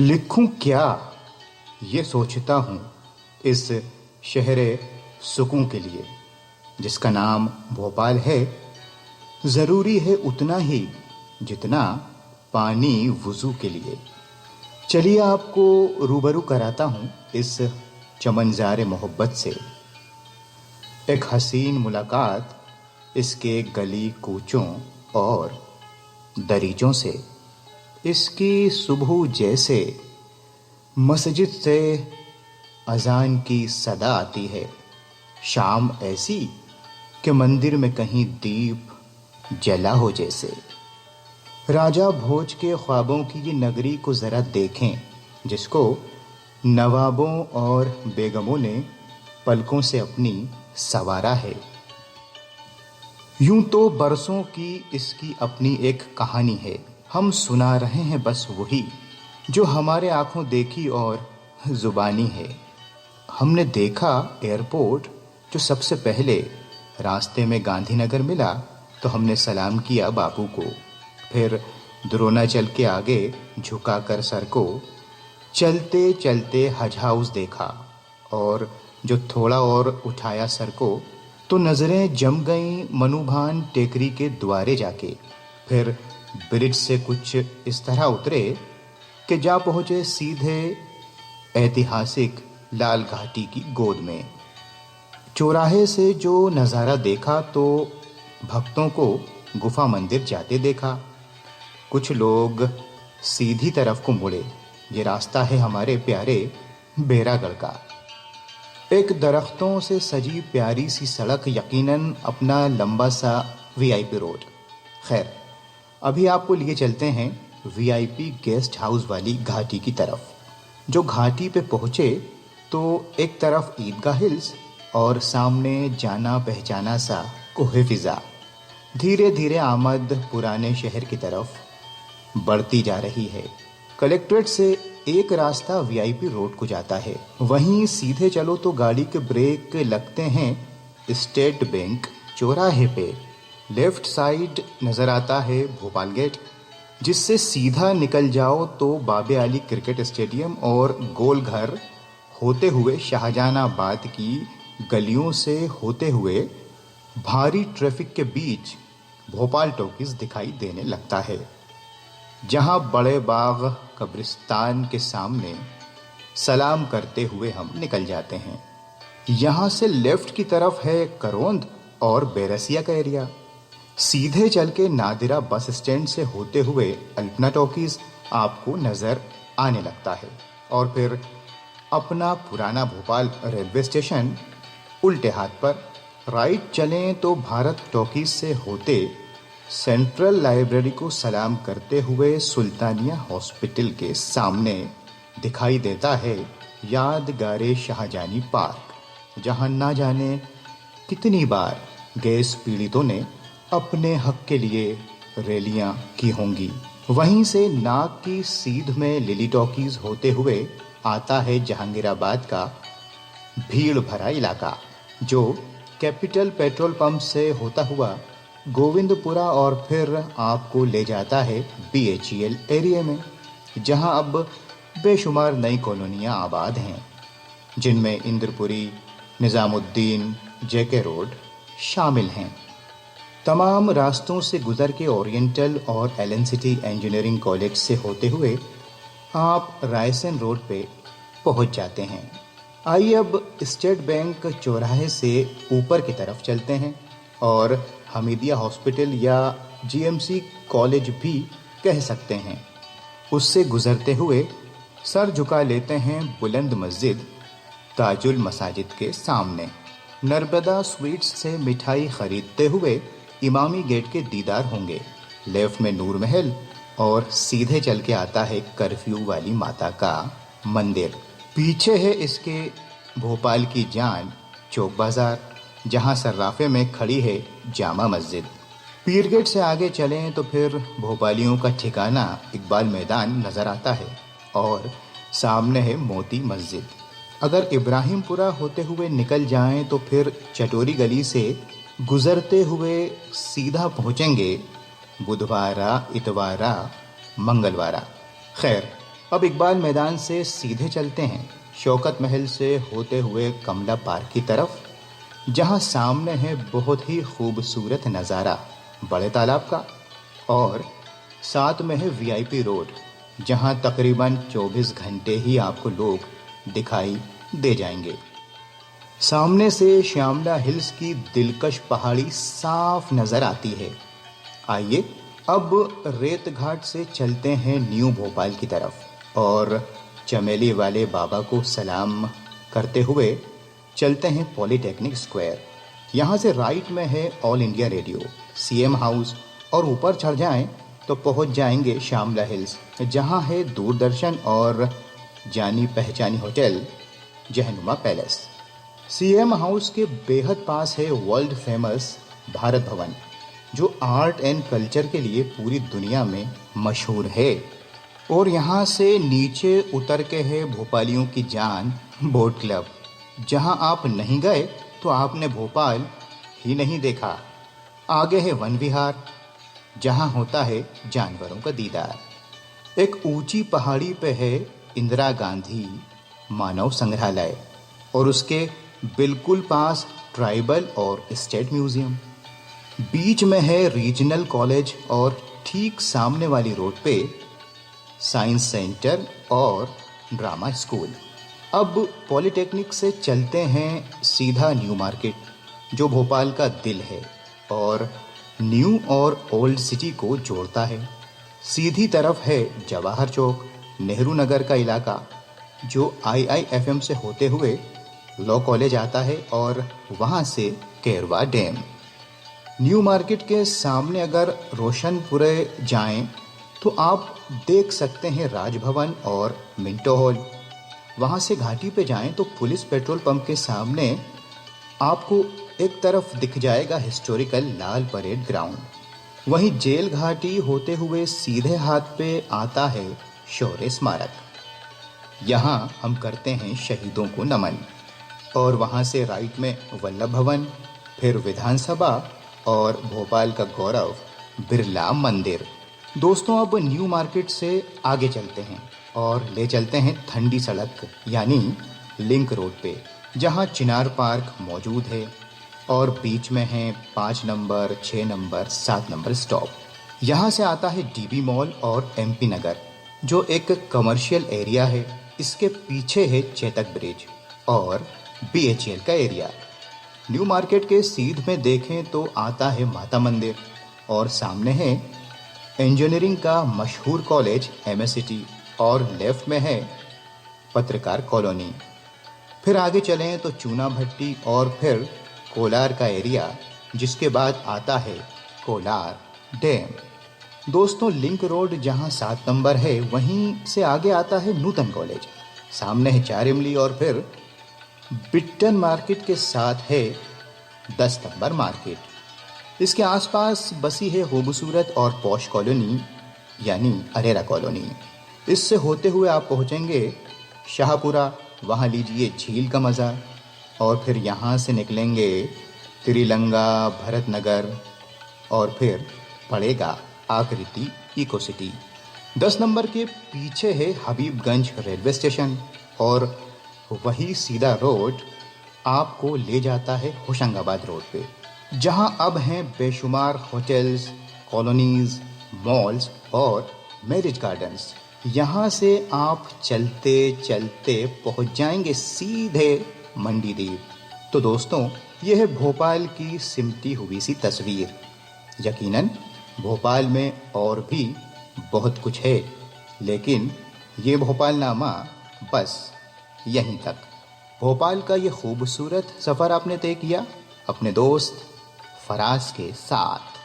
लिखूं क्या ये सोचता हूँ इस शहरे सुकून के लिए जिसका नाम भोपाल है। ज़रूरी है उतना ही जितना पानी वुज़ू के लिए। चलिए आपको रूबरू कराता हूँ इस चमनज़ार मोहब्बत से। एक हसीन मुलाकात इसके गली कूचों और दरीचों से। इसकी सुबह जैसे मस्जिद से अजान की सदा आती है, शाम ऐसी कि मंदिर में कहीं दीप जला हो जैसे। राजा भोज के ख्वाबों की ये नगरी को ज़रा देखें जिसको नवाबों और बेगमों ने पलकों से अपनी सवारा है। यूं तो बरसों की इसकी अपनी एक कहानी है, हम सुना रहे हैं बस वही जो हमारे आंखों देखी और जुबानी है। हमने देखा एयरपोर्ट जो सबसे पहले रास्ते में गांधीनगर मिला तो हमने सलाम किया बापू को। फिर द्रोणाचल के आगे झुकाकर सर को चलते चलते हज हाउस देखा और जो थोड़ा और उठाया सर को तो नज़रें जम गईं मनुभान टेकरी के द्वारे जाके। फिर ब्रिज से कुछ इस तरह उतरे कि जा पहुँचे सीधे ऐतिहासिक लाल घाटी की गोद में। चौराहे से जो नज़ारा देखा तो भक्तों को गुफा मंदिर जाते देखा। कुछ लोग सीधी तरफ को मुड़े, ये रास्ता है हमारे प्यारे बेरागढ़ का। एक दरख्तों से सजी प्यारी सी सड़क, यकीनन अपना लंबा सा वीआईपी रोड। खैर, अभी आपको लिए चलते हैं वीआईपी गेस्ट हाउस वाली घाटी की तरफ। जो घाटी पे पहुँचे तो एक तरफ ईदगाह हिल्स और सामने जाना पहचाना सा कोहे फिजा। धीरे धीरे आमद पुराने शहर की तरफ बढ़ती जा रही है। कलेक्ट्रेट से एक रास्ता वीआईपी रोड को जाता है, वहीं सीधे चलो तो गाड़ी के ब्रेक लगते हैं स्टेट बैंक चौराहे पे। लेफ्ट साइड नज़र आता है भोपाल गेट, जिससे सीधा निकल जाओ तो बाबे अली क्रिकेट स्टेडियम और गोल घर होते हुए शाहजहानाबाद की गलियों से होते हुए भारी ट्रैफिक के बीच भोपाल टॉकीज दिखाई देने लगता है, जहां बड़े बाग कब्रिस्तान के सामने सलाम करते हुए हम निकल जाते हैं। यहाँ से लेफ्ट की तरफ है करोंद और बैरसिया का एरिया। सीधे चल के नादिरा बस स्टैंड से होते हुए अल्पना टॉकीज आपको नज़र आने लगता है और फिर अपना पुराना भोपाल रेलवे स्टेशन उल्टे हाथ पर। राइट चलें तो भारत टॉकीज से होते सेंट्रल लाइब्रेरी को सलाम करते हुए सुल्तानिया हॉस्पिटल के सामने दिखाई देता है यादगारे शाहजहानी पार्क, जहां ना जाने कितनी बार गैस पीड़ितों ने अपने हक के लिए रैलियां की होंगी। वहीं से नाग की सीध में लिली टॉकीज होते हुए आता है जहांगीराबाद का भीड़ भरा इलाका, जो कैपिटल पेट्रोल पंप से होता हुआ गोविंदपुरा और फिर आपको ले जाता है बीएचईएल एरिया में, जहां अब बेशुमार नई कॉलोनियां आबाद हैं, जिनमें इंद्रपुरी, निज़ामुद्दीन, जेके रोड शामिल हैं। तमाम रास्तों से गुजर के ओरिएंटल और एलन सिटी इंजीनियरिंग कॉलेज से होते हुए आप रायसन रोड पे पहुंच जाते हैं। आइए अब स्टेट बैंक चौराहे से ऊपर की तरफ चलते हैं और हमीदिया हॉस्पिटल या जीएमसी कॉलेज भी कह सकते हैं, उससे गुजरते हुए सर झुका लेते हैं बुलंद मस्जिद ताजुल मसाजिद के सामने। नर्मदा स्वीट्स से मिठाई खरीदते हुए इमामी गेट के दीदार होंगे। लेफ्ट में नूर महल और सीधे चल के आता है कर्फ्यू वाली माता का मंदिर। पीछे है इसके भोपाल की जान चौक बाजार, जहां सर्राफे में खड़ी है जामा मस्जिद। पीर गेट से आगे चलें तो फिर भोपालियों का ठिकाना इकबाल मैदान नज़र आता है और सामने है मोती मस्जिद। अगर इब्राहिमपुरा होते हुए निकल जाएं तो फिर चटोरी गली से गुजरते हुए सीधा पहुंचेंगे बुधवारा, इतवारा, मंगलवारा। खैर, अब इकबाल मैदान से सीधे चलते हैं शौकत महल से होते हुए कमला पार्क की तरफ, जहां सामने है बहुत ही खूबसूरत नज़ारा बड़े तालाब का, और साथ में है वीआईपी रोड, जहां तकरीबन 24 घंटे ही आपको लोग दिखाई दे जाएंगे। सामने से श्यामला हिल्स की दिलकश पहाड़ी साफ नज़र आती है। आइए अब रेत घाट से चलते हैं न्यू भोपाल की तरफ और चमेली वाले बाबा को सलाम करते हुए चलते हैं पॉलीटेक्निक स्क्वायर। यहाँ से राइट में है all India radio, CM house, और ऊपर चढ़ जाएं तो पहुँच जाएंगे श्यामला हिल्स, जहाँ है दूरदर्शन और जानी पहचानी hotel Jahanuma palace. CM house के बेहद पास है वर्ल्ड फेमस भारत भवन, जो आर्ट एंड कल्चर के लिए पूरी दुनिया में मशहूर है। और यहाँ से नीचे उतर के है भोपालियों की जान बोट क्लब, जहाँ आप नहीं गए तो आपने भोपाल ही नहीं देखा। आगे है वन विहार, जहाँ होता है जानवरों का दीदार। एक ऊंची पहाड़ी पे है इंदिरा गांधी मानव संग्रहालय और उसके बिल्कुल पास ट्राइबल और स्टेट म्यूजियम। बीच में है रीजनल कॉलेज और ठीक सामने वाली रोड पे साइंस सेंटर और ड्रामा स्कूल। अब पॉलीटेक्निक से चलते हैं सीधा न्यू मार्केट, जो भोपाल का दिल है और न्यू और ओल्ड सिटी को जोड़ता है। सीधी तरफ है जवाहर चौक, नेहरू नगर का इलाका, जो आईआईएफएम से होते हुए लॉ कॉलेज आता है, और वहाँ से केरवा डैम। न्यू मार्केट के सामने अगर रोशनपुरे जाएं तो आप देख सकते हैं राजभवन और मिंटो हॉल। वहाँ से घाटी पे जाएं तो पुलिस पेट्रोल पंप के सामने आपको एक तरफ दिख जाएगा हिस्टोरिकल लाल परेड ग्राउंड। वहीं जेल घाटी होते हुए सीधे हाथ पे आता है शौर्य स्मारक। यहाँ हम करते हैं शहीदों को नमन। और वहाँ से राइट में वल्लभ भवन, फिर विधानसभा और भोपाल का गौरव बिरला मंदिर। दोस्तों अब न्यू मार्केट से आगे चलते हैं और ले चलते हैं ठंडी सड़क यानी लिंक रोड पे, जहाँ चिनार पार्क मौजूद है और बीच में है 5 नंबर, 6 नंबर, 7 नंबर स्टॉप। यहाँ से आता है डीबी मॉल और एमपी नगर, जो एक कमर्शियल एरिया है। इसके पीछे है चेतक ब्रिज और बीएचएल का एरिया। न्यू मार्केट के सीध में देखें तो आता है माता मंदिर और सामने है इंजीनियरिंग का मशहूर कॉलेज एमएससीटी, और लेफ्ट में है पत्रकार कॉलोनी। फिर आगे चलें तो चूना भट्टी और फिर कोलार का एरिया, जिसके बाद आता है कोलार डैम। दोस्तों लिंक रोड जहां 7 नंबर है, वहीं से आगे आता है नूतन कॉलेज, सामने है 4 इमली और फिर बिट्टन मार्केट के साथ है 10 नंबर मार्केट। इसके आसपास बसी है खूबसूरत और पॉश कॉलोनी यानी अरेरा कॉलोनी। इससे होते हुए आप पहुंचेंगे शाहपुरा, वहां लीजिए झील का मज़ा, और फिर यहाँ से निकलेंगे त्रिलंगा, भरत नगर, और फिर पड़ेगा आकृति इको सिटी। 10 नंबर के पीछे है हबीबगंज रेलवे स्टेशन और वही सीधा रोड आपको ले जाता है होशंगाबाद रोड पे, जहां अब हैं बेशुमार होटल्स, कॉलोनीज, मॉल्स और मैरिज गार्डन्स। यहाँ से आप चलते चलते पहुंच जाएंगे सीधे मंडी द्वीप। तो दोस्तों यह है भोपाल की सिमटी हुई सी तस्वीर। यकीनन भोपाल में और भी बहुत कुछ है, लेकिन ये भोपालनामा बस यहीं तक। भोपाल का ये खूबसूरत सफ़र आपने तय किया अपने दोस्त फराज के साथ।